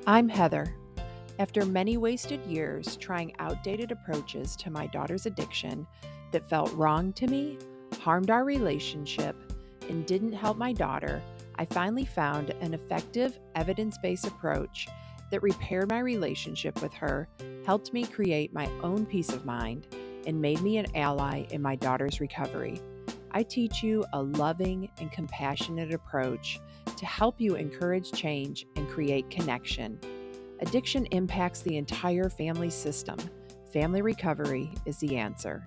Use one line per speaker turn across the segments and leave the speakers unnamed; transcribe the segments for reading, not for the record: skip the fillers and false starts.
I'm Heather. After many wasted years trying outdated approaches to my daughter's addiction that felt wrong to me, harmed our relationship, and didn't help my daughter, I finally found an effective, evidence-based approach that repaired my relationship with her, helped me create my own peace of mind, and made me an ally in my daughter's recovery. I teach you a loving and compassionate approach to help you encourage change and create connection. Addiction impacts the entire family system. Family recovery is the answer.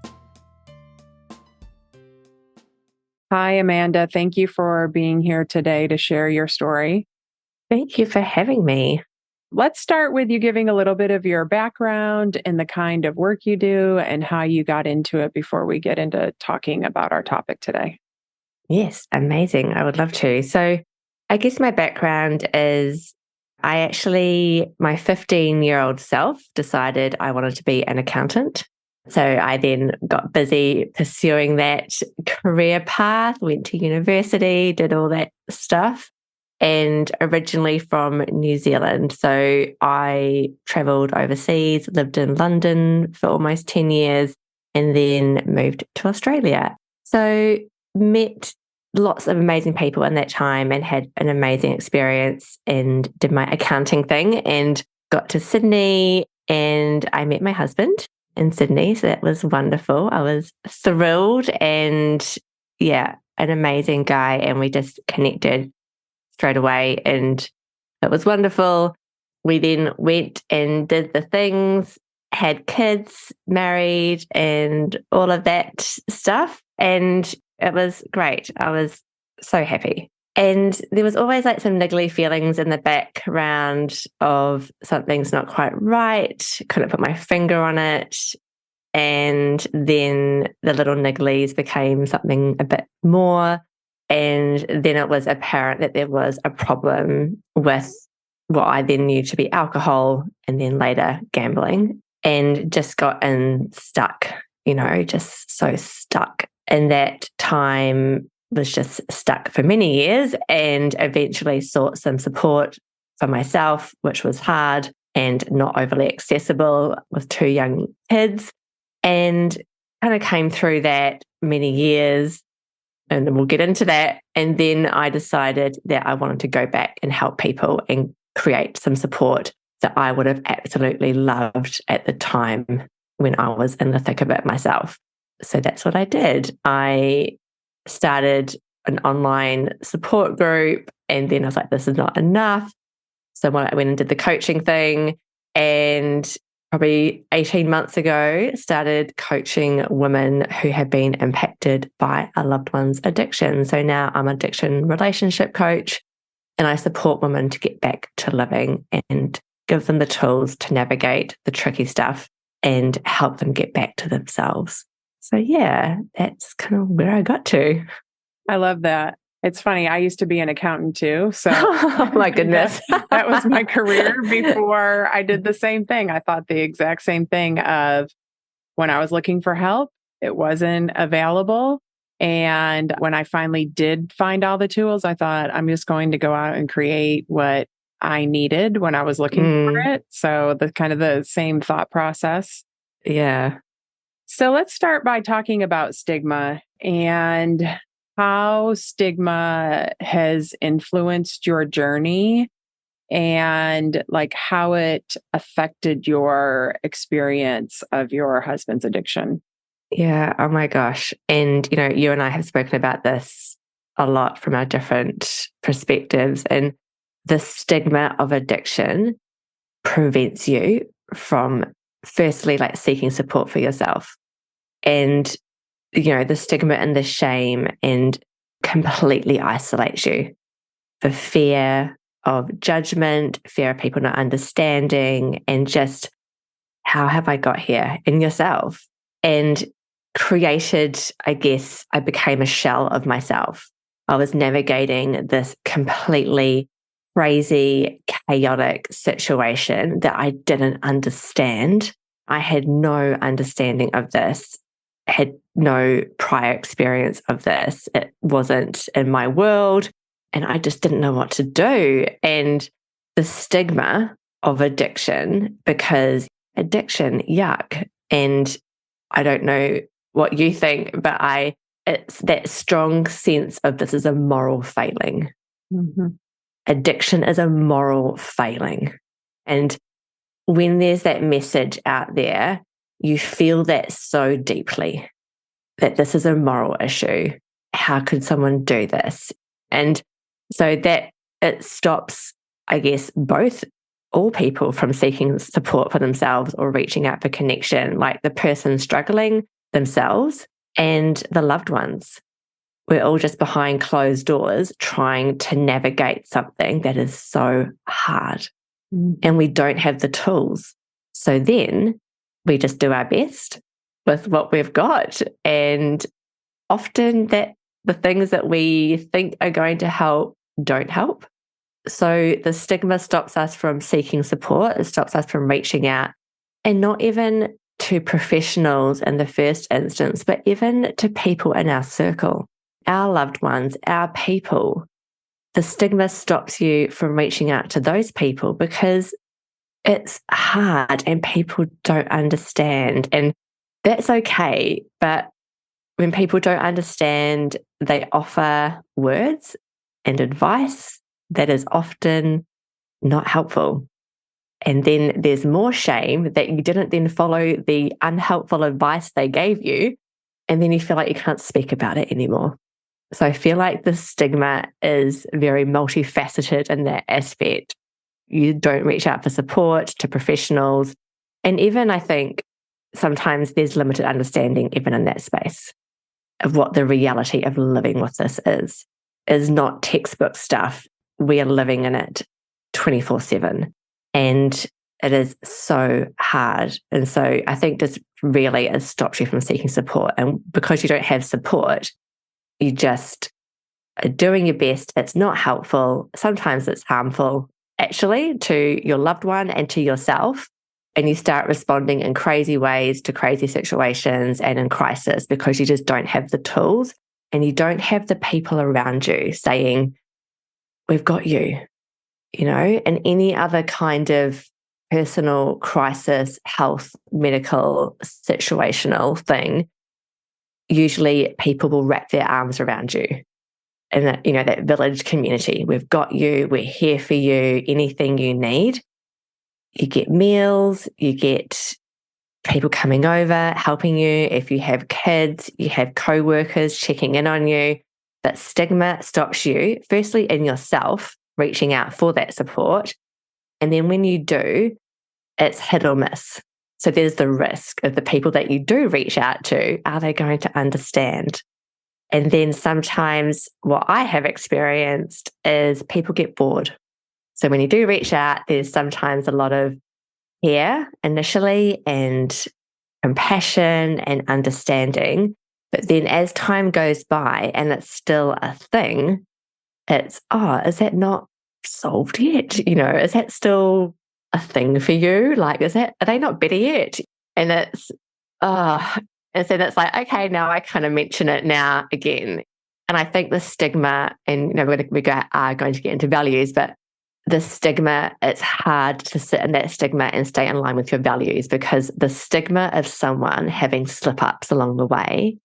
Hi, Amanda. Thank you for being here today to share your story.
Thank you for having me.
Let's start with you giving a little bit of your background and the kind of work you do and how you got into it before we get into talking about our topic today.
Yes, amazing. I would love to. So I guess my background is my 15-year-old self decided I wanted to be an accountant. So I then got busy pursuing that career path, went to university, did all that stuff, and originally from New Zealand. So I traveled overseas, lived in London for almost 10 years, and then moved to Australia. So met lots of amazing people in that time and had an amazing experience and did my accounting thing and got to Sydney and I met my husband in Sydney. So that was wonderful. I was thrilled and an amazing guy. And we just connected straight away and it was wonderful. We then went and did the things, had kids, married and all of that stuff. And it was great. I was so happy. And there was always like some niggly feelings in the background of something's not quite right. Couldn't put my finger on it. And then the little nigglies became something a bit more. And then it was apparent that there was a problem with what I then knew to be alcohol and then later gambling and just got stuck, just so stuck. And that time was just stuck for many years and eventually sought some support for myself, which was hard and not overly accessible with 2 young kids. And kind of came through that many years and then we'll get into that. And then I decided that I wanted to go back and help people and create some support that I would have absolutely loved at the time when I was in the thick of it myself. So that's what I did. I started an online support group and then I was like, this is not enough. So I went and did the coaching thing and probably 18 months ago started coaching women who have been impacted by a loved one's addiction. So now I'm an addiction relationship coach and I support women to get back to living and give them the tools to navigate the tricky stuff and help them get back to themselves. So that's kind of where I got to.
I love that. It's funny. I used to be an accountant too. So
oh my goodness.
that was my career before I did the same thing. I thought the exact same thing of when I was looking for help, it wasn't available. And when I finally did find all the tools, I thought I'm just going to go out and create what I needed when I was looking for it. So the same thought process.
Yeah.
So let's start by talking about stigma and how stigma has influenced your journey and like how it affected your experience of your husband's addiction.
Yeah. Oh my gosh. And, you and I have spoken about this a lot from our different perspectives, and the stigma of addiction prevents you from firstly, like seeking support for yourself and, the stigma and the shame and completely isolates you for fear of judgment, fear of people not understanding, and just how have I got here in yourself? And I became a shell of myself. I was navigating this completely crazy, chaotic situation that I didn't understand. I had no understanding of this, had no prior experience of this. It wasn't in my world, and I just didn't know what to do. And the stigma of addiction, because addiction, yuck. And I don't know what you think, but it's that strong sense of this is a moral failing.
Mm-hmm.
Addiction is a moral failing. And when there's that message out there, you feel that so deeply, that this is a moral issue. How could someone do this? And so that it stops, I guess, all people from seeking support for themselves or reaching out for connection, like the person struggling themselves and the loved ones. We're all just behind closed doors trying to navigate something that is so hard. And we don't have the tools. So then we just do our best with what we've got. And often that the things that we think are going to help don't help. So the stigma stops us from seeking support. It stops us from reaching out, and not even to professionals in the first instance, but even to people in our circle, our loved ones, our people. The stigma stops you from reaching out to those people because it's hard and people don't understand. And that's okay. But when people don't understand, they offer words and advice that is often not helpful. And then there's more shame that you didn't then follow the unhelpful advice they gave you. And then you feel like you can't speak about it anymore. So I feel like the stigma is very multifaceted in that aspect. You don't reach out for support to professionals. And even I think sometimes there's limited understanding even in that space of what the reality of living with this is not textbook stuff. We are living in it 24/7. And it is so hard. And so I think this really has stopped you from seeking support. And because you don't have support, you just are doing your best. It's not helpful. Sometimes it's harmful, actually, to your loved one and to yourself. And you start responding in crazy ways to crazy situations and in crisis because you just don't have the tools and you don't have the people around you saying, we've got you, and any other kind of personal crisis, health, medical, situational thing. Usually people will wrap their arms around you and that village community. We've got you, we're here for you, anything you need. You get meals, you get people coming over, helping you. If you have kids, you have co-workers checking in on you. But stigma stops you, firstly, in yourself, reaching out for that support. And then when you do, it's hit or miss. So there's the risk of the people that you do reach out to, are they going to understand? And then sometimes what I have experienced is people get bored. So when you do reach out, there's sometimes a lot of care initially and compassion and understanding. But then as time goes by and it's still a thing, it's, is that not solved yet? Is that still a thing for you? Like, are they not better yet? And it's, and so that's like, okay, now I kind of mention it now again. And I think the stigma, and we are going to get into values, but the stigma, it's hard to sit in that stigma and stay in line with your values, because the stigma of someone having slip-ups along the way,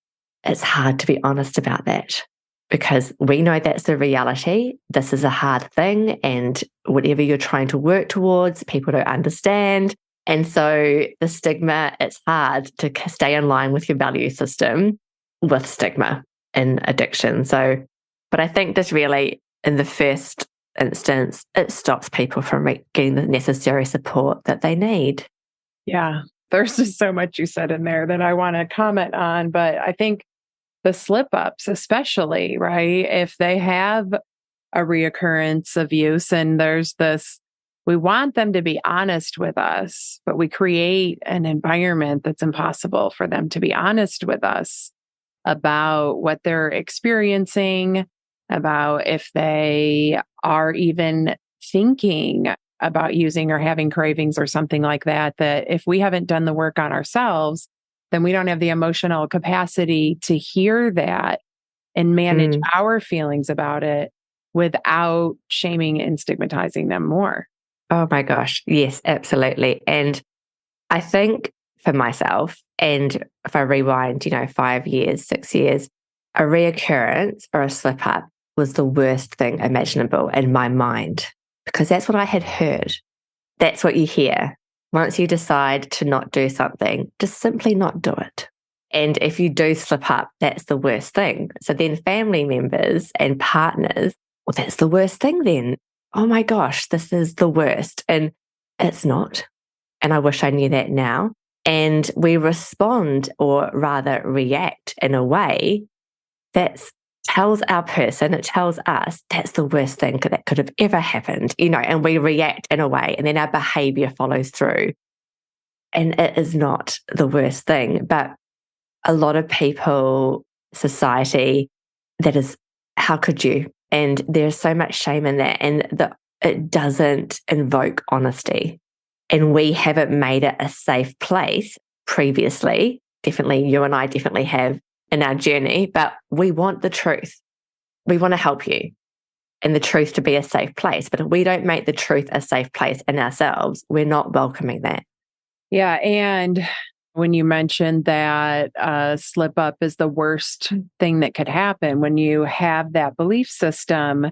it's hard to be honest about that, because we know that's the reality. This is a hard thing, and whatever you're trying to work towards, people don't understand. And so the stigma, it's hard to stay in line with your value system with stigma and addiction. So, but I think this really, in the first instance, it stops people from getting the necessary support that they need.
Yeah, there's just so much you said in there that I want to comment on, but I think the slip-ups especially, right? If they have a reoccurrence of use and there's this, we want them to be honest with us, but we create an environment that's impossible for them to be honest with us about what they're experiencing, about if they are even thinking about using or having cravings or something like that, that if we haven't done the work on ourselves, then we don't have the emotional capacity to hear that and manage our feelings about it without shaming and stigmatizing them more.
Oh my gosh. Yes, absolutely. And I think for myself, and if I rewind, 5 years, 6 years, a reoccurrence or a slip up was the worst thing imaginable in my mind because that's what I had heard. That's what you hear. Once you decide to not do something, just simply not do it. And if you do slip up, that's the worst thing. So then family members and partners, well, that's the worst thing then. Oh my gosh, this is the worst. And it's not. And I wish I knew that now. And we respond or rather react in a way that tells our person, it tells us that's the worst thing that could have ever happened, and we react in a way and then our behavior follows through. And it is not the worst thing. But a lot of people, society, that is, how could you? And there's so much shame in that. And it doesn't invoke honesty. And we haven't made it a safe place previously. Definitely, you and I definitely have in our journey, but we want the truth. We want to help you and the truth to be a safe place. But if we don't make the truth a safe place in ourselves, we're not welcoming that.
Yeah. And when you mentioned that slip up is the worst thing that could happen, when you have that belief system,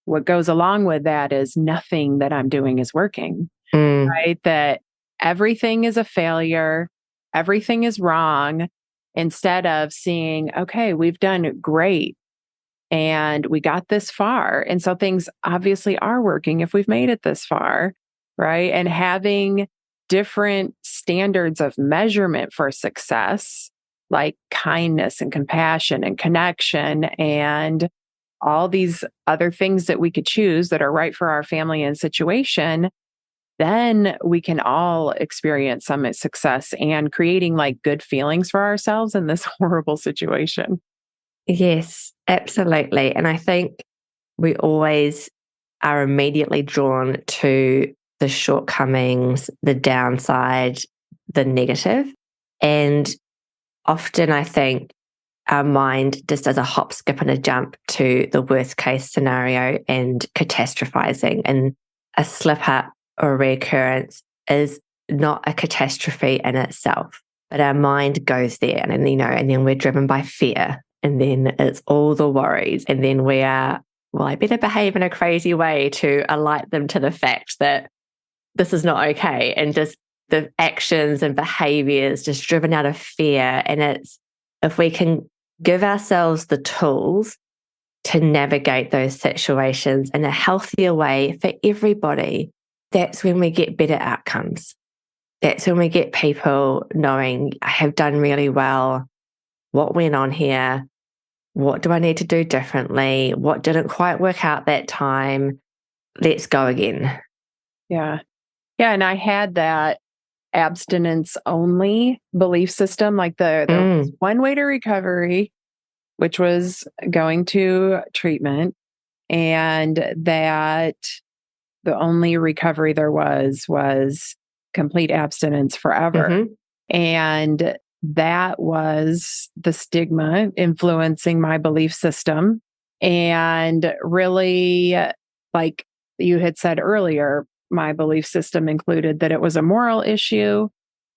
what goes along with that is nothing that I'm doing is working, right? That everything is a failure, everything is wrong, instead of seeing, okay, we've done great and we got this far. And so things obviously are working if we've made it this far, right? And having different standards of measurement for success, like kindness and compassion and connection and all these other things that we could choose that are right for our family and situation, then we can all experience some success and creating like good feelings for ourselves in this horrible situation.
Yes, absolutely. And I think we always are immediately drawn to the shortcomings, the downside, the negative. And often I think our mind just does a hop, skip, and a jump to the worst case scenario and catastrophizing. And a slip up or reoccurrence is not a catastrophe in itself, but our mind goes there. And then we're driven by fear. And then it's all the worries. And then we are, well, I better behave in a crazy way to alight them to the fact that this is not okay. And just the actions and behaviors just driven out of fear. And it's, if we can give ourselves the tools to navigate those situations in a healthier way for everybody, that's when we get better outcomes. That's when we get people knowing, I have done really well. What went on here? What do I need to do differently? What didn't quite work out that time? Let's go again.
Yeah. Yeah. And I had that abstinence only belief system, like there was one way to recovery, which was going to treatment, and that the only recovery there was complete abstinence forever. And that was the stigma influencing my belief system. And really, like you had said earlier, my belief system included that it was a moral issue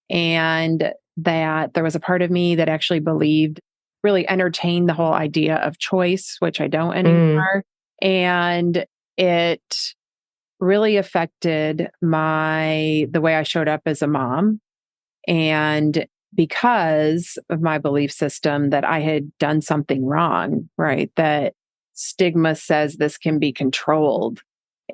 and that there was a part of me that actually believed, really entertained the whole idea of choice, which I don't anymore. And it really affected the way I showed up as a mom. And because of my belief system that I had done something wrong, right? That stigma says this can be controlled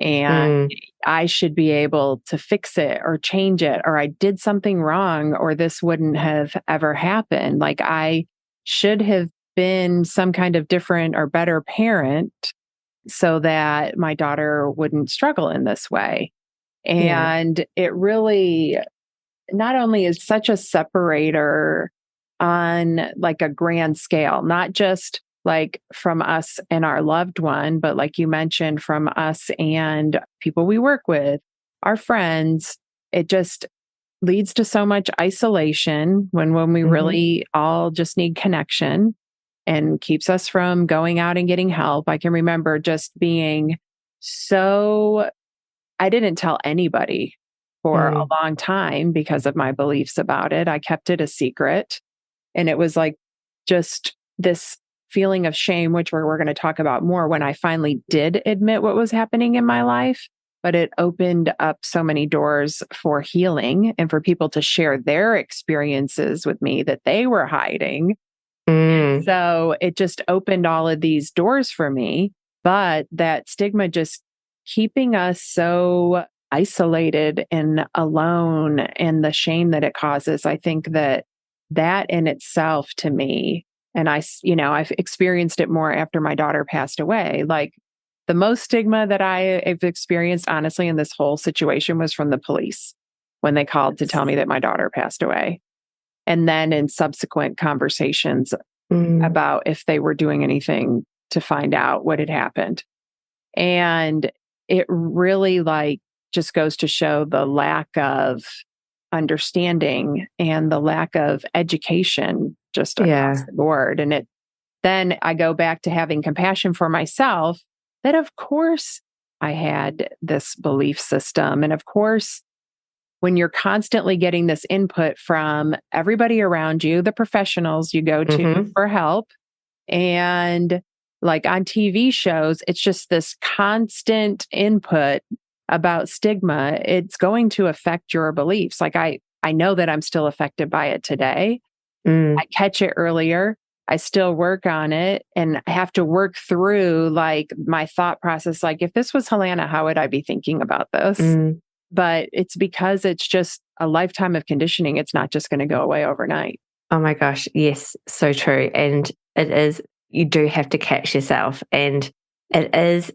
and I should be able to fix it or change it, or I did something wrong, or this wouldn't have ever happened. Like I should have been some kind of different or better parent so that my daughter wouldn't struggle in this way. And it really not only is such a separator on like a grand scale, not just like from us and our loved one, but like you mentioned, from us and people we work with, our friends, it just leads to so much isolation when we really all just need connection, and keeps us from going out and getting help. I can remember just being so I didn't tell anybody for a
Mm.
long time because of my beliefs about it. I kept it a secret. And it was like just this feeling of shame, which we're going to talk about more when I finally did admit what was happening in my life. But it opened up so many doors for healing and for people to share their experiences with me that they were hiding.
Mm.
So it just opened all of these doors for me. But that stigma just keeping us so isolated and alone and the shame that it causes, I think that in itself to me, and I've experienced it more after my daughter passed away. Like the most stigma that I've experienced, honestly, in this whole situation was from the police when they called to tell me that my daughter passed away. And then in subsequent conversations about if they were doing anything to find out what had happened. And it really just goes to show the lack of understanding and the lack of education just across the board. And then I go back to having compassion for myself that of course I had this belief system. And of course, when you're constantly getting this input from everybody around you, the professionals you go to for help, and like on TV shows, it's just this constant input about stigma. It's going to affect your beliefs. Like I know that I'm still affected by it today. I catch it earlier. I still work on it and I have to work through like my thought process. Like if this was Helena, how would I be thinking about this? But it's because it's just a lifetime of conditioning. It's not just going to go away overnight.
Oh my gosh. Yes. So true. And it is, you do have to catch yourself. And it is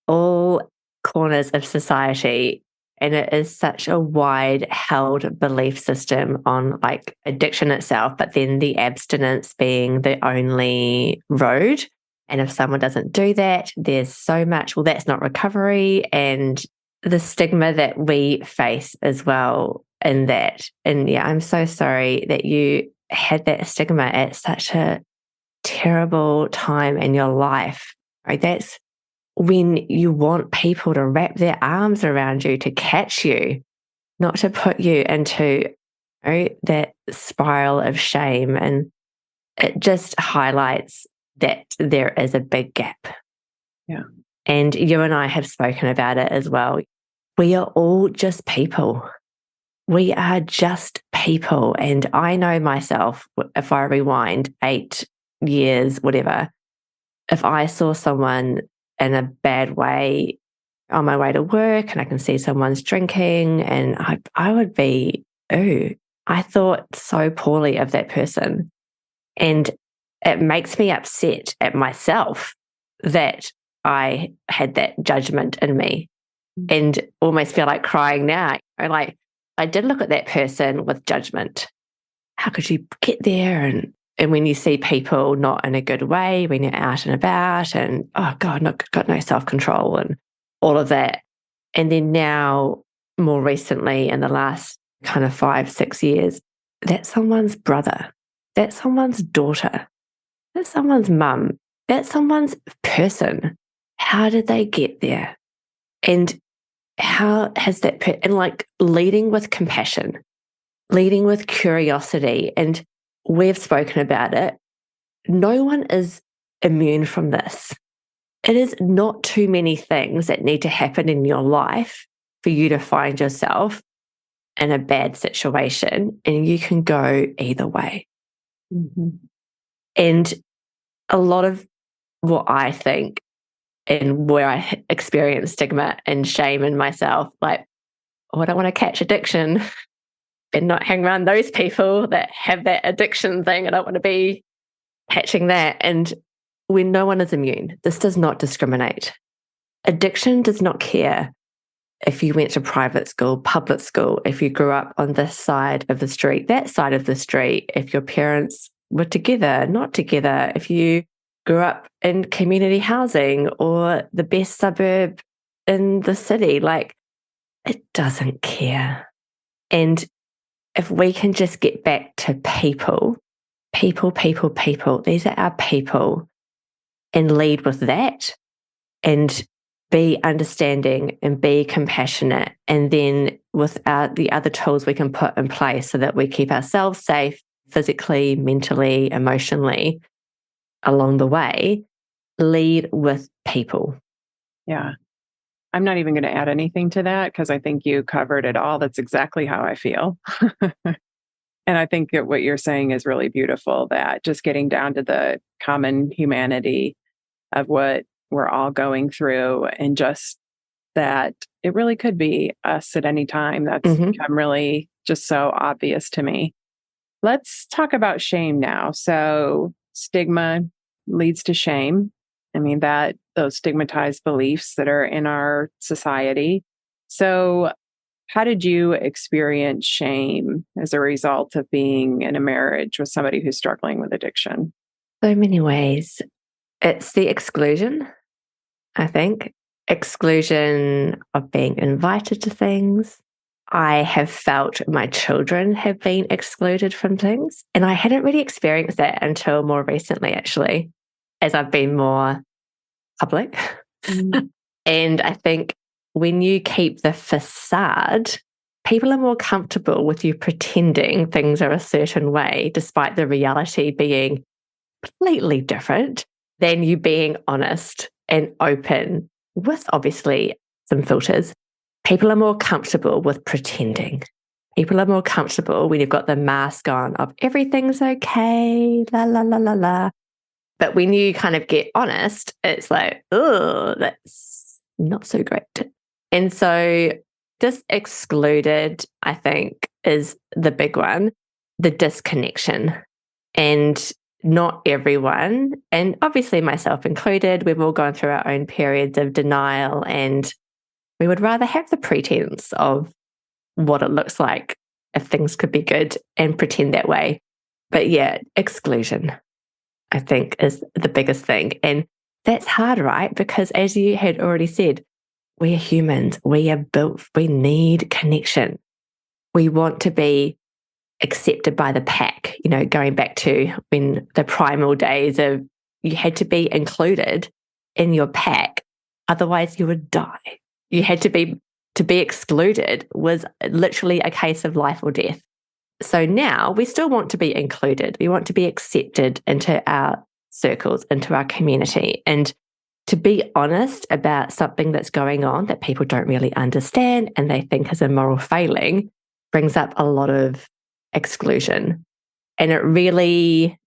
all corners of society. And it is such a wide held belief system on like addiction itself, but then the abstinence being the only road. And if someone doesn't do that, there's so much, well, that's not recovery. And the stigma that we face as well in that. And yeah, I'm so sorry that you had that stigma at such a terrible time in your life. Right? That's when you want people to wrap their arms around you to catch you, not to put you into that spiral of shame. And it just highlights that there is a big gap.
Yeah.
And you and I have spoken about it as well. We are all just people. We are just people. And I know myself, if I rewind 8 years, whatever, if I saw someone in a bad way on my way to work and I can see someone's drinking and I would be, ooh, I thought so poorly of that person. And it makes me upset at myself that I had that judgment in me and almost feel like crying now. Like I did look at that person with judgment. How could you get there? And when you see people not in a good way, when you're out and about and, oh God, got no self-control and all of that. And then now, more recently, in the last kind of 5-6 years, that's someone's brother, that's someone's daughter, that's someone's mum, that's someone's person. How did they get there? And how has that, and like leading with compassion, leading with curiosity, and we've spoken about it. No one is immune from this. It is not too many things that need to happen in your life for you to find yourself in a bad situation, and you can go either way. And a lot of what I think and where I experience stigma and shame in myself, like, oh, I don't want to catch addiction and not hang around those people that have that addiction thing. I don't want to be catching that. And when no one is immune, this does not discriminate. Addiction does not care if you went to private school, public school, if you grew up on this side of the street, that side of the street, if your parents were together, not together, if you grew up in community housing or the best suburb in the city, like it doesn't care. And if we can just get back to people, these are our people, and lead with that and be understanding and be compassionate. And then with the other tools we can put in place so that we keep ourselves safe physically, mentally, emotionally along the way, lead with people.
Yeah. I'm not even going to add anything to that because I think you covered it all. That's exactly how I feel. And I think that what you're saying is really beautiful, that just getting down to the common humanity of what we're all going through, and just that it really could be us at any time. That's become really just so obvious to me. Let's talk about shame now. So stigma leads to shame. I mean, that those stigmatized beliefs that are in our society. So how did you experience shame as a result of being in a marriage with somebody who's struggling with addiction?
So many ways. It's the exclusion, I think. Exclusion of being invited to things. I have felt my children have been excluded from things. And I hadn't really experienced that until more recently, actually, as I've been more public. And I think when you keep the facade, people are more comfortable with you pretending things are a certain way, despite the reality being completely different, than you being honest and open with obviously some filters. People are more comfortable with pretending. People are more comfortable when you've got the mask on of everything's okay, la, la, la, la, la. But when you kind of get honest, it's like, oh, that's not so great. And so just excluded, I think, is the big one, the disconnection. And not everyone, and obviously myself included, we've all gone through our own periods of denial, and we would rather have the pretense of what it looks like if things could be good and pretend that way. But yeah, exclusion, I think, is the biggest thing. And that's hard, right? Because as you had already said, we are humans. We are built, we need connection. We want to be accepted by the pack, going back to when the primal days of you had to be included in your pack, otherwise you would die. You had to be excluded was literally a case of life or death. So now we still want to be included. We want to be accepted into our circles, into our community, and to be honest about something that's going on that people don't really understand and they think is a moral failing brings up a lot of exclusion. And it really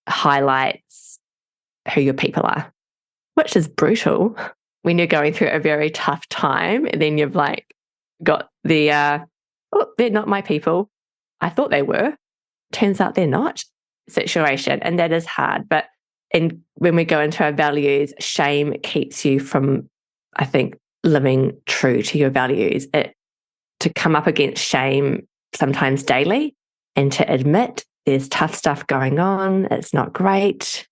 highlights who your people are, which is brutal when you're going through a very tough time. And then you've got the, they're not my people. I thought they were. Turns out they're not situation. And that is hard. But when we go into our values, shame keeps you from, I think, living true to your values. To come up against shame sometimes daily, and to admit there's tough stuff going on, it's not great,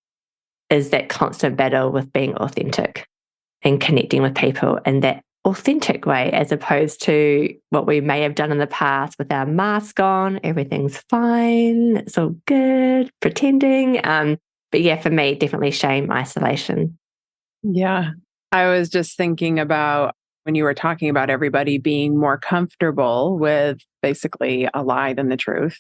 is that constant battle with being authentic and connecting with people in that authentic way, as opposed to what we may have done in the past with our mask on, everything's fine, it's all good, pretending. But yeah, for me, definitely shame, isolation.
Yeah. I was just thinking about when you were talking about everybody being more comfortable with basically a lie than the truth.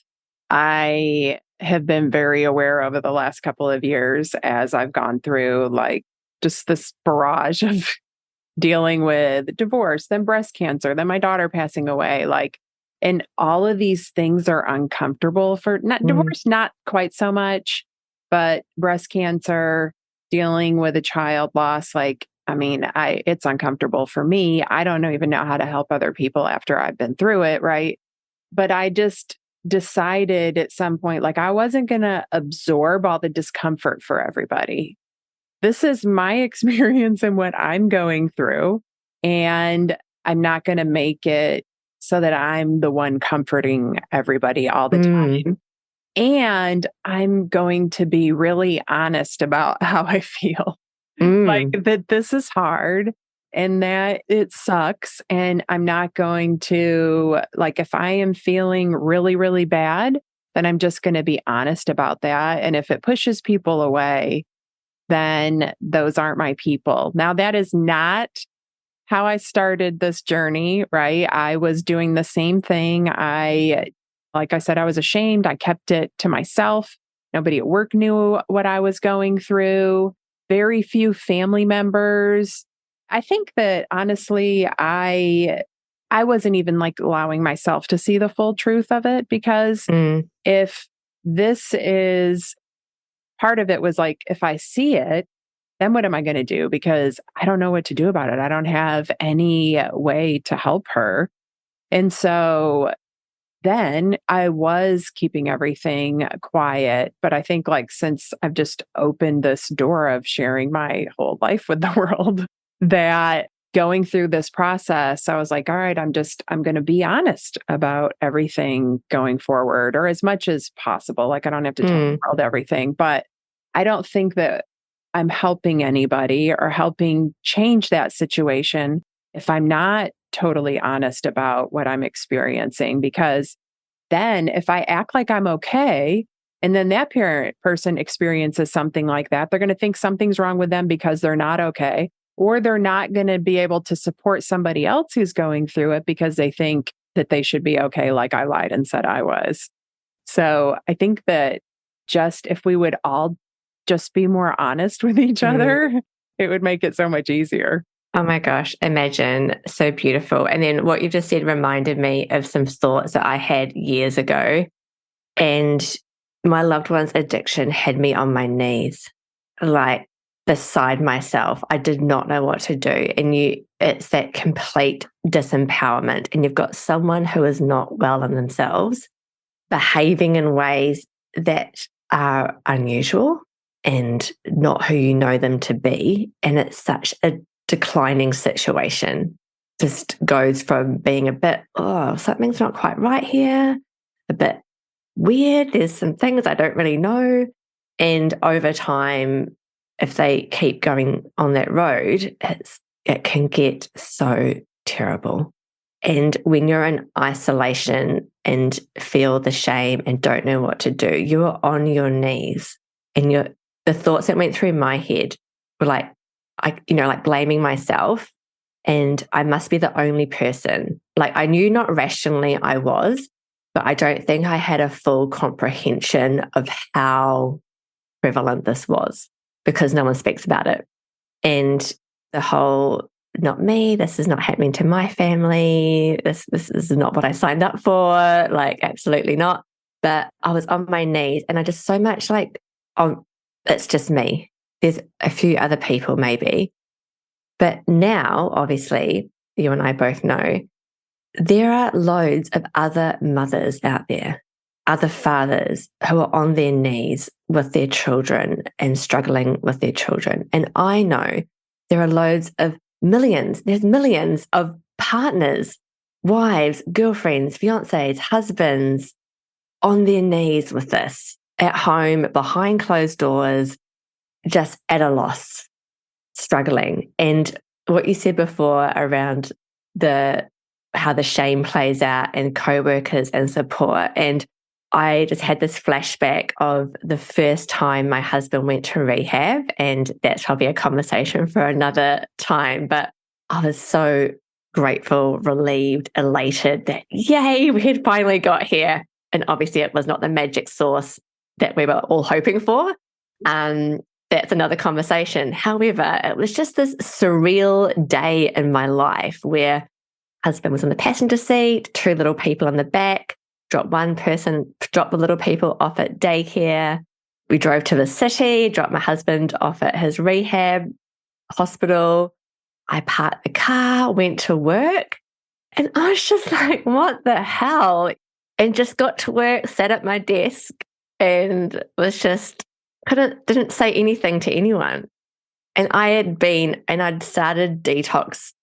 I have been very aware over the last couple of years as I've gone through just this barrage of dealing with divorce, then breast cancer, then my daughter passing away. And all of these things are uncomfortable for divorce, not quite so much, but breast cancer, dealing with a child loss. It's uncomfortable for me. I don't even know how to help other people after I've been through it. Right. But I just decided at some point, I wasn't going to absorb all the discomfort for everybody. This is my experience and what I'm going through. And I'm not going to make it so that I'm the one comforting everybody all the time. And I'm going to be really honest about how I feel. That this is hard and that it sucks. And I'm not going to, if I am feeling really, really bad, then I'm just going to be honest about that. And if it pushes people away, then those aren't my people. Now, that is not how I started this journey, right? I was doing the same thing. Like I said, I was ashamed. I kept it to myself. Nobody at work knew what I was going through. Very few family members. I think that honestly, I wasn't even like allowing myself to see the full truth of it, because if this is part of it was like, if I see it, then what am I going to do? Because I don't know what to do about it. I don't have any way to help her. And so then I was keeping everything quiet. But I think like since I've just opened this door of sharing my whole life with the world, that going through this process, I was like, all right, I'm going to be honest about everything going forward, or as much as possible. Like I don't have to tell the world everything, but I don't think that I'm helping anybody or helping change that situation if I'm not totally honest about what I'm experiencing. Because then if I act like I'm okay, and then that person experiences something like that, they're going to think something's wrong with them because they're not okay, or they're not going to be able to support somebody else who's going through it because they think that they should be okay, like I lied and said I was. So I think that just if we would all just be more honest with each other, it would make it so much easier.
Oh my gosh, imagine. So beautiful. And then what you just said reminded me of some thoughts that I had years ago. And my loved one's addiction had me on my knees, like beside myself. I did not know what to do. And it's that complete disempowerment. And you've got someone who is not well in themselves, behaving in ways that are unusual and not who you know them to be. And it's such a declining situation. Just goes from being a bit, oh, something's not quite right here, a bit weird. There's some things I don't really know. And over time, if they keep going on that road, it can get so terrible. And when you're in isolation and feel the shame and don't know what to do, you are on your knees. And the thoughts that went through my head were like, like blaming myself. And I must be the only person. Like I knew not rationally I was, but I don't think I had a full comprehension of how prevalent this was because no one speaks about it. And the whole, not me, this is not happening to my family. This is not what I signed up for. Like, absolutely not. But I was on my knees and I just so much like, oh, it's just me. There's a few other people maybe. But now, obviously, you and I both know, there are loads of other mothers out there, other fathers who are on their knees with their children and struggling with their children. And I know there are there's millions of partners, wives, girlfriends, fiancés, husbands on their knees with this at home, behind closed doors, just at a loss, struggling. And what you said before around how the shame plays out and co-workers and support. And I just had this flashback of the first time my husband went to rehab, and that's probably a conversation for another time. But I was so grateful, relieved, elated that, yay, we had finally got here. And obviously it was not the magic sauce that we were all hoping for. That's another conversation. However, it was just this surreal day in my life where husband was in the passenger seat, two little people in the back, dropped the little people off at daycare. We drove to the city, dropped my husband off at his rehab hospital. I parked the car, went to work, and I was just like, what the hell? And just got to work, sat at my desk, and was just didn't say anything to anyone. And I'd started detox.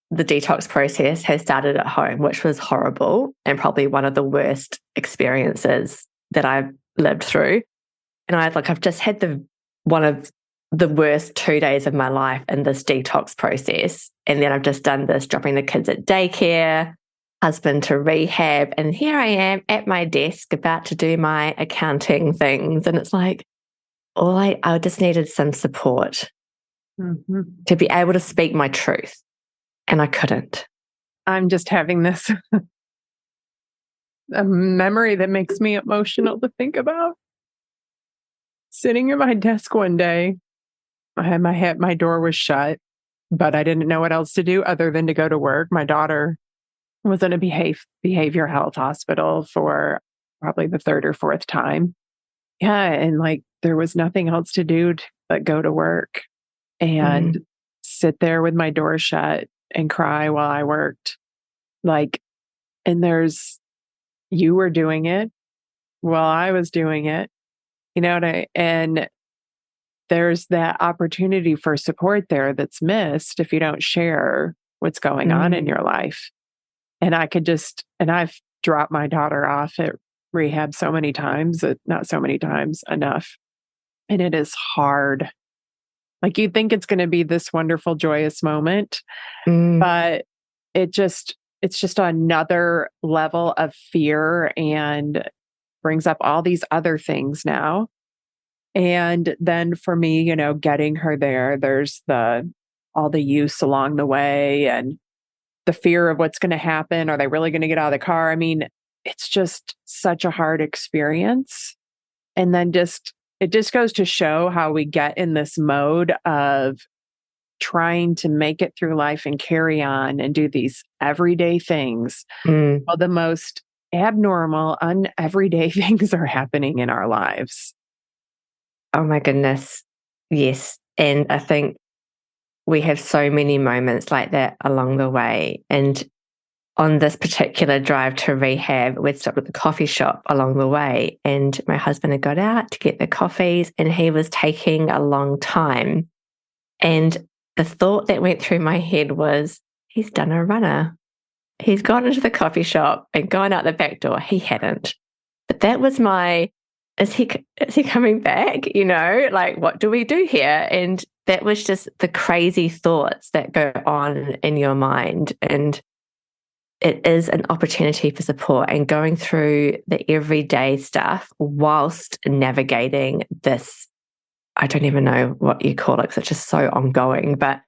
The detox process has started at home, which was horrible and probably one of the worst experiences that I've lived through. And I've just had one of the worst 2 days of my life in this detox process. And then I've just done this, dropping the kids at daycare, husband to rehab. And here I am at my desk about to do my accounting things. And it's like, I just needed some support to be able to speak my truth. And I couldn't.
I'm just having this a memory that makes me emotional to think about. Sitting at my desk one day, I had my door was shut, but I didn't know what else to do other than to go to work. My daughter was in a behavior health hospital for probably the third or fourth time. Yeah, and like there was nothing else to do but go to work and sit there with my door shut and cry while I worked. Like, and you were doing it while I was doing it, and there's that opportunity for support there that's missed if you don't share what's going on in your life. And I've dropped my daughter off at rehab so many times, not so many times enough. And it is hard. Like you think it's going to be this wonderful, joyous moment, but it's just another level of fear and brings up all these other things now. And then for me, getting her there, there's all the use along the way and the fear of what's going to happen. Are they really going to get out of the car? I mean, it's just such a hard experience. And then it just goes to show how we get in this mode of trying to make it through life and carry on and do these everyday things. While the most abnormal, everyday things are happening in our lives.
Oh my goodness. Yes. And I think we have so many moments like that along the way. And on this particular drive to rehab, we'd stopped at the coffee shop along the way, and my husband had got out to get the coffees, and he was taking a long time. And the thought that went through my head was, he's done a runner. He's gone into the coffee shop and gone out the back door. He hadn't. But that was is he coming back? Like, what do we do here? And that was just the crazy thoughts that go on in your mind. And it is an opportunity for support and going through the everyday stuff whilst navigating this. I don't even know what you call it because it's just so ongoing, but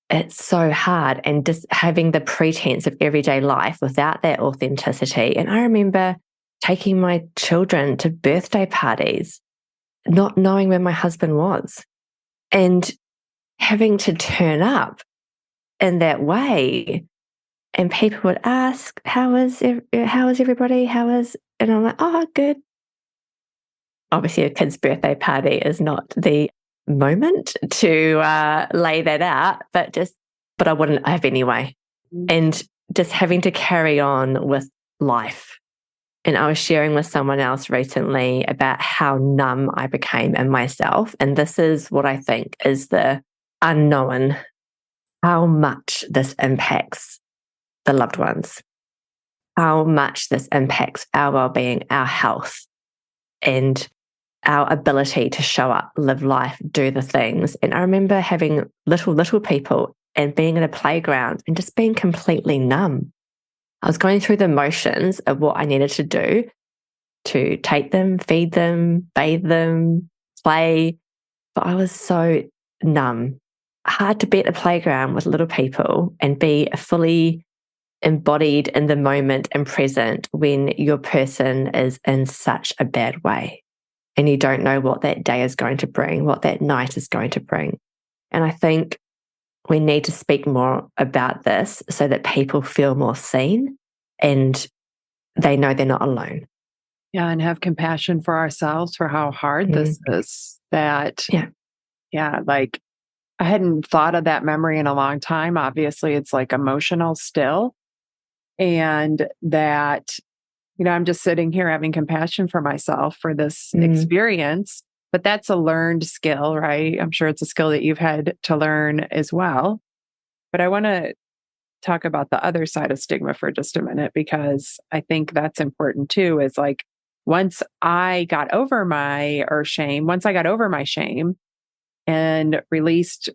it's so hard. And just having the pretense of everyday life without that authenticity. And I remember taking my children to birthday parties, not knowing where my husband was, and having to turn up in that way. And people would ask, how is everybody? And I'm like, oh, good. Obviously, a kid's birthday party is not the moment to lay that out, but I wouldn't have anyway. And just having to carry on with life. And I was sharing with someone else recently about how numb I became in myself. And this is what I think is the unknown, how much this impacts the loved ones, how much this impacts our well-being, our health, and our ability to show up, live life, do the things. And I remember having little people and being in a playground and just being completely numb. I was going through the motions of what I needed to do to take them, feed them, bathe them, play, but I was so numb. Hard to be at a playground with little people and be fully embodied in the moment and present when your person is in such a bad way and you don't know what that day is going to bring, what that night is going to bring. And I think we need to speak more about this so that people feel more seen and they know they're not alone.
Yeah, and have compassion for ourselves for how hard this is. Like I hadn't thought of that memory in a long time. Obviously, it's like emotional still. And that, I'm just sitting here having compassion for myself for this experience. But that's a learned skill, right? I'm sure it's a skill that you've had to learn as well. But I want to talk about the other side of stigma for just a minute, because I think that's important too, is like once I got over my shame and released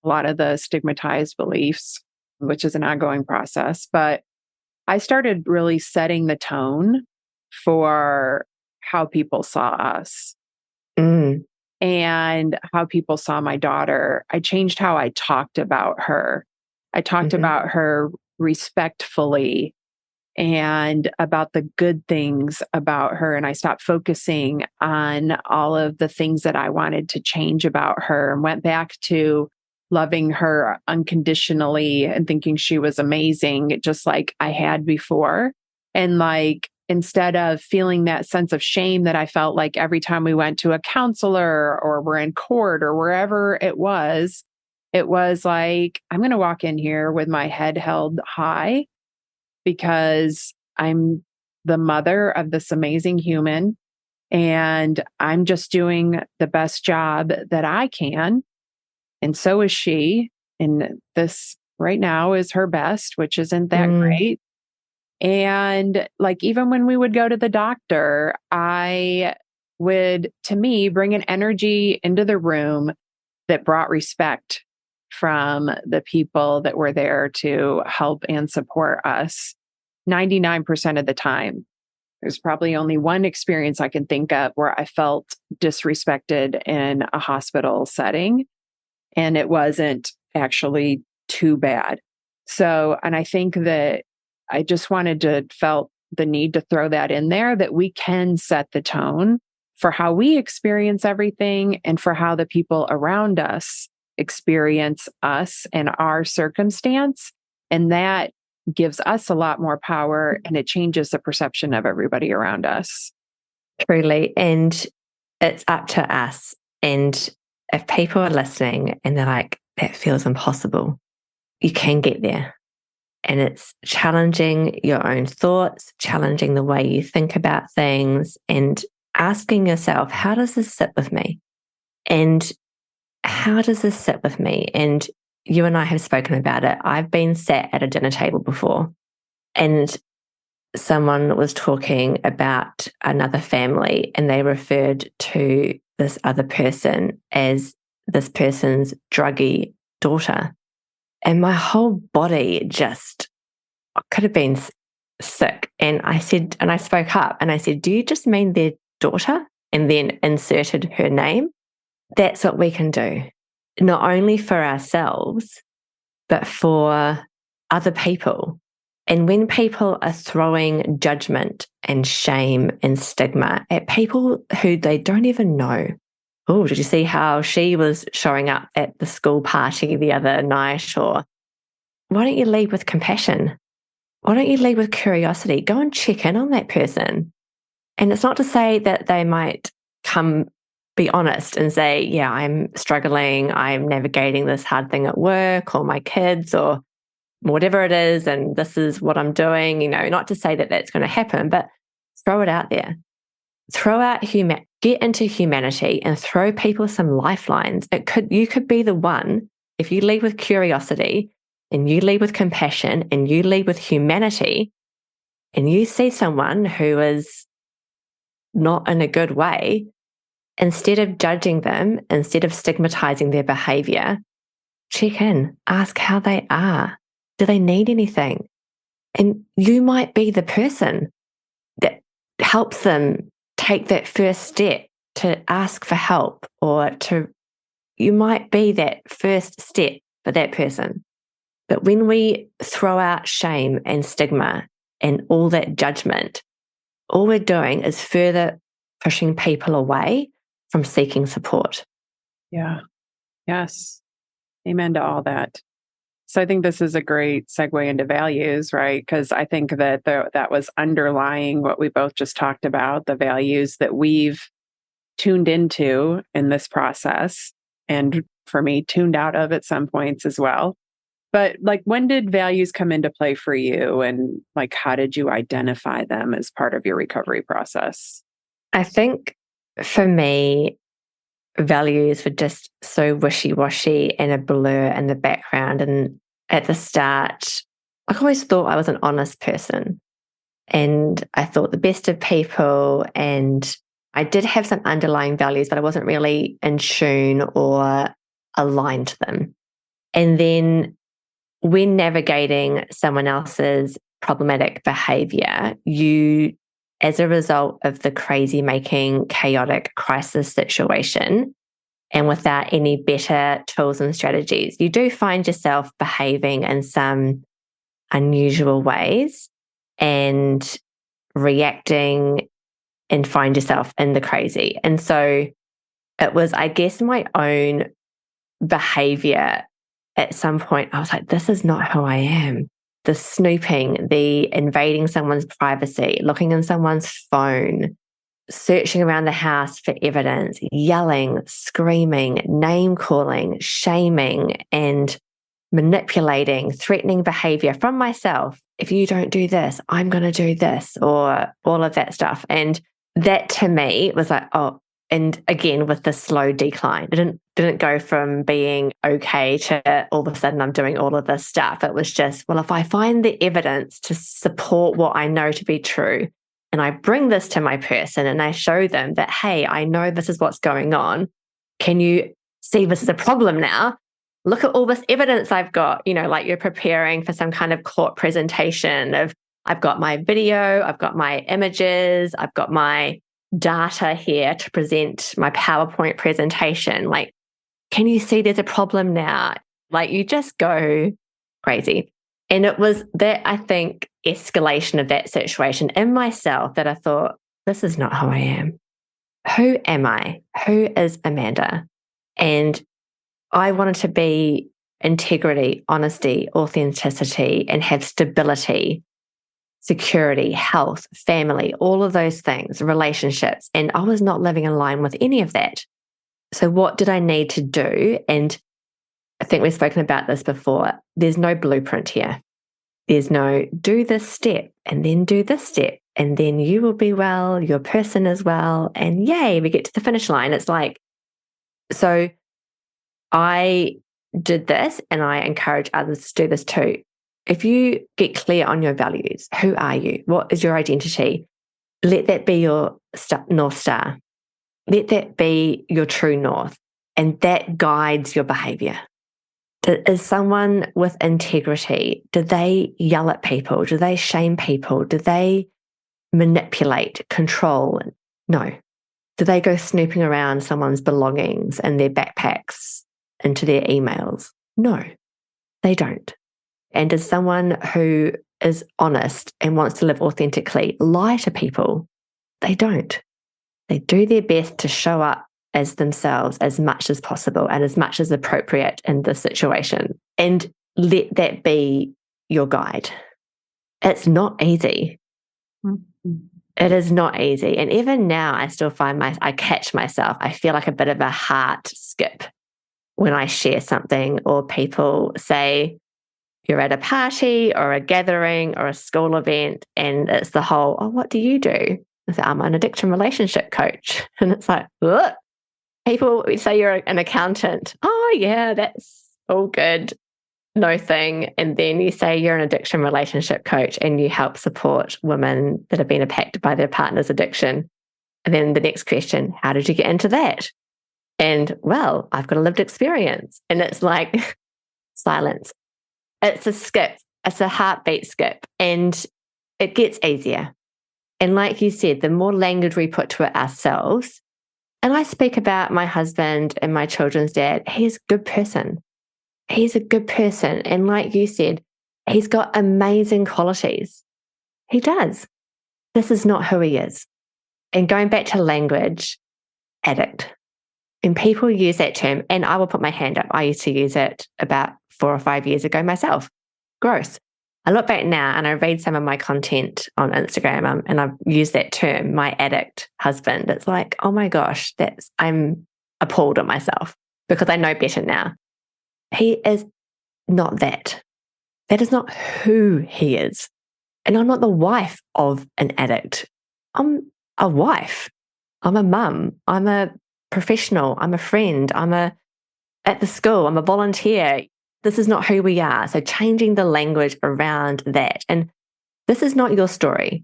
a lot of the stigmatized beliefs, which is an ongoing process, but I started really setting the tone for how people saw us. And how people saw my daughter. I changed how I talked about her. I talked about her respectfully and about the good things about her. And I stopped focusing on all of the things that I wanted to change about her and went back to loving her unconditionally and thinking she was amazing, just like I had before. And like, instead of feeling that sense of shame that I felt like every time we went to a counselor or were in court or wherever it was like, I'm going to walk in here with my head held high because I'm the mother of this amazing human and I'm just doing the best job that I can. And so is she. And this right now is her best, which isn't that great. And like, even when we would go to the doctor, I would, to me, bring an energy into the room that brought respect from the people that were there to help and support us 99% of the time. There's probably only one experience I can think of where I felt disrespected in a hospital setting, and it wasn't actually too bad. So, and I think that I just felt the need to throw that in there, that we can set the tone for how we experience everything and for how the people around us experience us and our circumstance. And that gives us a lot more power and it changes the perception of everybody around us.
Truly. And it's up to us. And if people are listening and they're like, that feels impossible, you can get there. And it's challenging your own thoughts, challenging the way you think about things, and asking yourself, how does this sit with me? And how does this sit with me? And you and I have spoken about it. I've been sat at a dinner table before, and someone was talking about another family, and they referred to this other person as this person's druggy daughter. And my whole body just could have been sick. And I spoke up and I said, do you just mean their daughter? And then inserted her name. That's what we can do, not only for ourselves, but for other people. And when people are throwing judgment and shame and stigma at people who they don't even know. Oh, did you see how she was showing up at the school party the other night? Or why don't you lead with compassion? Why don't you lead with curiosity? Go and check in on that person. And it's not to say that they might be honest and say, yeah, I'm struggling, I'm navigating this hard thing at work or my kids or whatever it is, and this is what I'm doing, not to say that that's going to happen, but throw it out there. Throw out get into humanity and throw people some lifelines. You could be the one, if you lead with curiosity and you lead with compassion and you lead with humanity and you see someone who is not in a good way, instead of judging them, instead of stigmatizing their behavior, check in, ask how they are. Do they need anything? And you might be the person that helps them take that first step to ask for help, or you might be that first step for that person. But when we throw out shame and stigma and all that judgment, all we're doing is further pushing people away from seeking support.
Yeah. Yes. Amen to all that. So I think this is a great segue into values, right? Because I think that that was underlying what we both just talked about, the values that we've tuned into in this process. And for me, tuned out of at some points as well. But like, when did values come into play for you? And like, how did you identify them as part of your recovery process?
I think for me, values were just so wishy-washy and a blur in the background. And at the start, I always thought I was an honest person and I thought the best of people, and I did have some underlying values, but I wasn't really in tune or aligned to them. And then when navigating someone else's problematic behavior, as a result of the crazy making chaotic crisis situation, and without any better tools and strategies, you do find yourself behaving in some unusual ways and reacting and find yourself in the crazy. And so it was, I guess, my own behavior. At some point, I was like, this is not who I am. The snooping, the invading someone's privacy, looking in someone's phone, searching around the house for evidence, yelling, screaming, name calling, shaming, and manipulating, threatening behavior from myself. If you don't do this, I'm going to do this, or all of that stuff. And that to me was like, oh, and again, with the slow decline, it didn't go from being okay to all of a sudden I'm doing all of this stuff. It was just, well, if I find the evidence to support what I know to be true, and I bring this to my person and I show them that, hey, I know this is what's going on. Can you see this is a problem now? Look at all this evidence I've got, like you're preparing for some kind of court presentation of, I've got my video, I've got my images, I've got my data here to present my PowerPoint presentation. Like, can you see there's a problem now? Like, you just go crazy. And it was that, I think, escalation of that situation in myself that I thought, this is not who I am. Who am I? Who is Amanda? And I wanted to be integrity, honesty, authenticity, and have stability, security, health, family, all of those things, relationships. And I was not living in line with any of that. So what did I need to do? And I think we've spoken about this before. There's no blueprint here. There's no do this step and then do this step and then you will be well, your person is well, and yay, we get to the finish line. It's like, so I did this and I encourage others to do this too. If you get clear on your values, who are you? What is your identity? Let that be your North Star. Let that be your true north. And that guides your behavior. Is someone with integrity, do they yell at people? Do they shame people? Do they manipulate, control? No. Do they go snooping around someone's belongings and their backpacks into their emails? No, they don't. And is someone who is honest and wants to live authentically lie to people? They don't. They do their best to show up as themselves as much as possible and as much as appropriate in the situation. And let that be your guide. It's not easy. Mm-hmm. It is not easy. And even now, I still find I catch myself. I feel like a bit of a heart skip when I share something or people say, you're at a party or a gathering or a school event, and it's the whole, oh, what do you do? I say, I'm an addiction relationship coach. And it's like, ugh. People say you're an accountant. Oh, yeah, that's all good. No thing. And then you say you're an addiction relationship coach and you help support women that have been impacted by their partner's addiction. And then the next question, how did you get into that? And well, I've got a lived experience. And it's like silence. It's a skip. It's a heartbeat skip. And it gets easier. And like you said, the more language we put to it ourselves, and I speak about my husband and my children's dad, he's a good person. He's a good person. And like you said, he's got amazing qualities. He does. This is not who he is. And going back to language, addict. And people use that term, and I will put my hand up. I used to use it about 4 or 5 years ago myself. Gross. I look back now and I read some of my content on Instagram and I've used that term, my addict husband. It's like, oh my gosh, I'm appalled at myself because I know better now. He is not that. That is not who he is. And I'm not the wife of an addict. I'm a wife. I'm a mum. I'm a professional. I'm a friend. At the school. I'm a volunteer. This is not who we are. So changing the language around that. And this is not your story.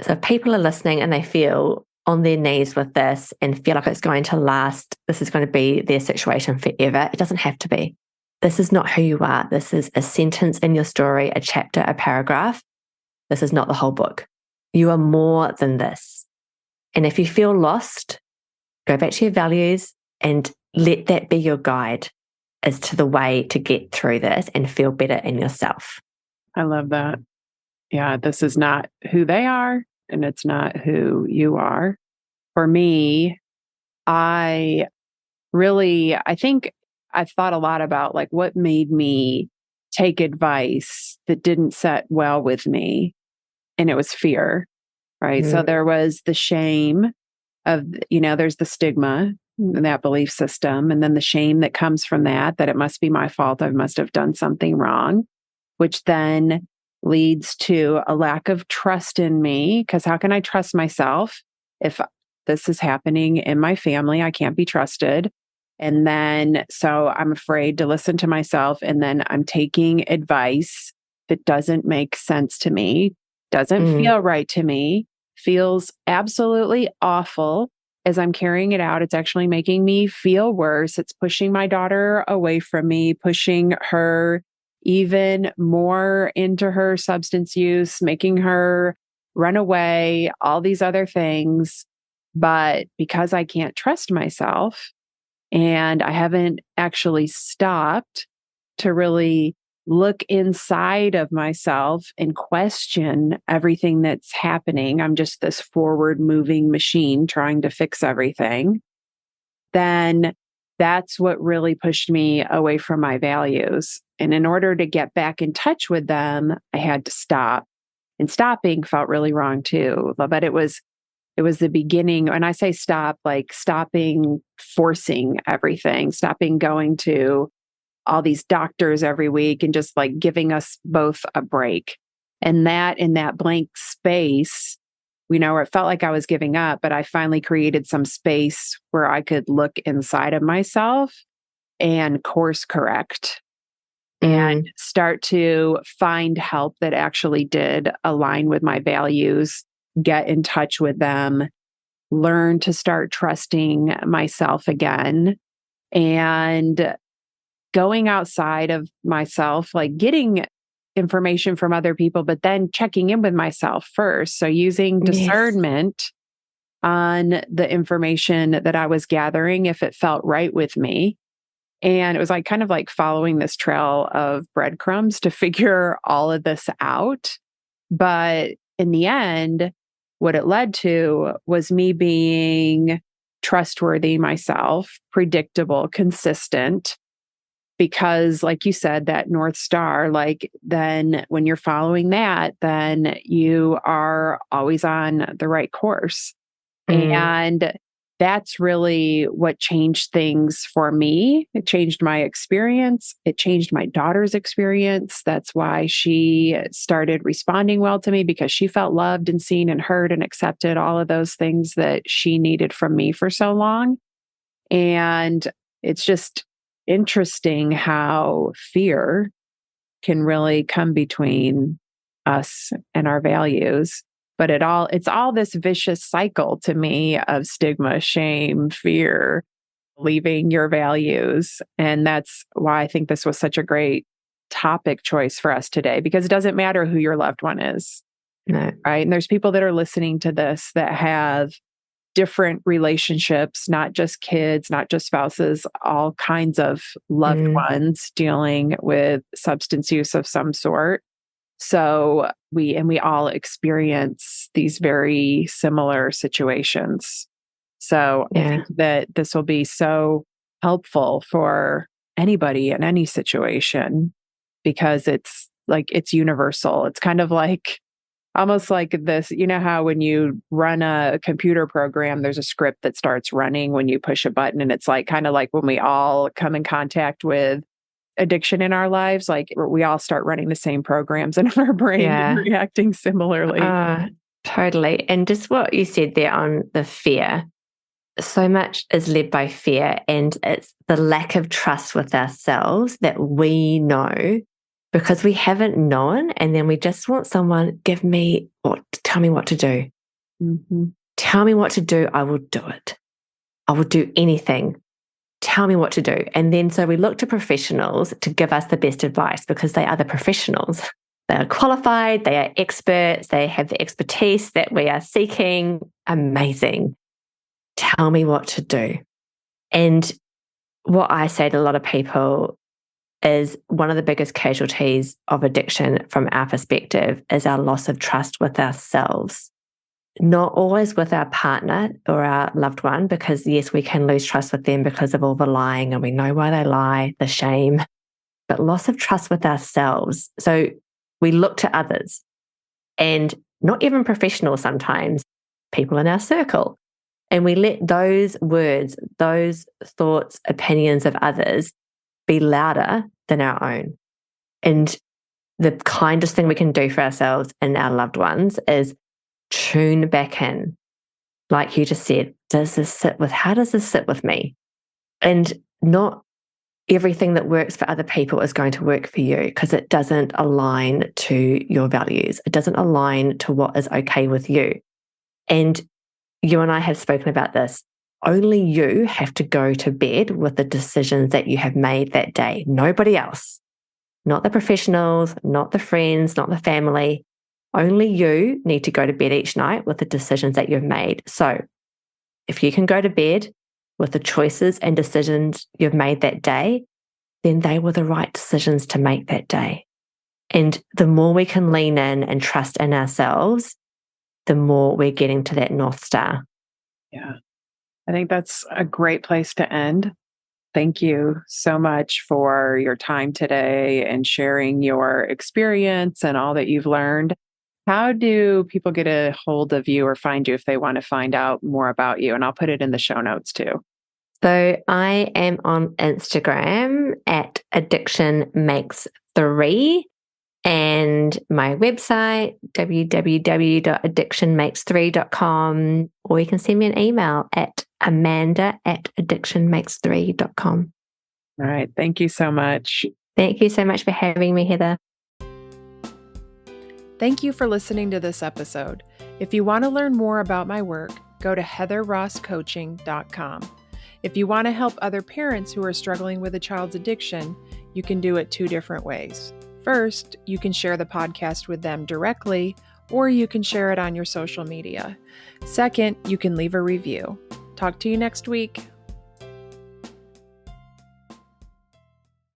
So if people are listening and they feel on their knees with this and feel like it's going to last, this is going to be their situation forever, it doesn't have to be. This is not who you are. This is a sentence in your story, a chapter, a paragraph. This is not the whole book. You are more than this. And if you feel lost, go back to your values and let that be your guide as to the way to get through this and feel better in yourself.
I love that. Yeah, this is not who they are, and it's not who you are. For me, I think I've thought a lot about like what made me take advice that didn't set well with me. And it was fear, right? So there was the shame of, there's the stigma, that belief system, and then the shame that comes from that it must be my fault. I must have done something wrong, which then leads to a lack of trust in me. Because how can I trust myself if this is happening in my family? I can't be trusted. And then, so I'm afraid to listen to myself. And then I'm taking advice that doesn't make sense to me, doesn't feel right to me, feels absolutely awful as I'm carrying it out. It's actually making me feel worse. It's pushing my daughter away from me, pushing her even more into her substance use, making her run away, all these other things. But because I can't trust myself and I haven't actually stopped to really look inside of myself and question everything that's happening, I'm just this forward moving machine trying to fix everything, then that's what really pushed me away from my values. And in order to get back in touch with them, I had to stop. And stopping felt really wrong too. But it was the beginning. When I say stop, like stopping forcing everything, stopping going to all these doctors every week and just like giving us both a break. And that in that blank space, where it felt like I was giving up, but I finally created some space where I could look inside of myself and course correct and start to find help that actually did align with my values, get in touch with them, learn to start trusting myself again, and going outside of myself, like getting information from other people, but then checking in with myself first. So using discernment on the information that I was gathering, if it felt right with me. And it was like kind of like following this trail of breadcrumbs to figure all of this out. But in the end, what it led to was me being trustworthy myself, predictable, consistent. Because like you said, that North Star, like then when you're following that, then you are always on the right course. And that's really what changed things for me. It changed my experience. It changed my daughter's experience. That's why she started responding well to me, because she felt loved and seen and heard and accepted all of those things that she needed from me for so long. And it's just interesting how fear can really come between us and our values. But it's all this vicious cycle to me of stigma, shame, fear, leaving your values. And that's why I think this was such a great topic choice for us today, because it doesn't matter who your loved one is.
No.
Right. And there's people that are listening to this that have different relationships, not just kids, not just spouses, all kinds of loved ones dealing with substance use of some sort. So we all experience these very similar situations. So I think that this will be so helpful for anybody in any situation, because it's universal. It's kind of like almost like this, how when you run a computer program, there's a script that starts running when you push a button. And it's like kind of like when we all come in contact with addiction in our lives, like we all start running the same programs in our brain and reacting similarly.
Totally. And just what you said there on the fear, so much is led by fear, and it's the lack of trust with ourselves that we know because we haven't known. And then we just want someone, tell me what to do. Tell me what to do. I will do it. I will do anything. Tell me what to do. And then so we look to professionals to give us the best advice, because they are the professionals. They are qualified, they are experts, they have the expertise that we are seeking. Amazing. Tell me what to do. And what I say to a lot of people is one of the biggest casualties of addiction from our perspective is our loss of trust with ourselves. Not always with our partner or our loved one, because yes, we can lose trust with them because of all the lying and we know why they lie, the shame, but loss of trust with ourselves. So we look to others, and not even professionals sometimes, people in our circle, and we let those words, those thoughts, opinions of others be louder than our own. And the kindest thing we can do for ourselves and our loved ones is tune back in. Like you just said, how does this sit with me? And not everything that works for other people is going to work for you, because it doesn't align to your values. It doesn't align to what is okay with you. And you and I have spoken about this. Only you have to go to bed with the decisions that you have made that day. Nobody else. Not the professionals, not the friends, not the family. Only you need to go to bed each night with the decisions that you've made. So if you can go to bed with the choices and decisions you've made that day, then they were the right decisions to make that day. And the more we can lean in and trust in ourselves, the more we're getting to that North Star.
Yeah. I think that's a great place to end. Thank you so much for your time today and sharing your experience and all that you've learned. How do people get a hold of you or find you if they want to find out more about you? And I'll put it in the show notes too.
So I am on Instagram at addictionmakes3, and my website, www.addictionmakes3.com, or you can send me an email at amanda@addictionmakes3.com.
All right. Thank you so much.
Thank you so much for having me, Heather.
Thank you for listening to this episode. If you want to learn more about my work, go to heatherrosscoaching.com. If you want to help other parents who are struggling with a child's addiction, you can do it two different ways. First, you can share the podcast with them directly, or you can share it on your social media. Second, you can leave a review. Talk to you next week.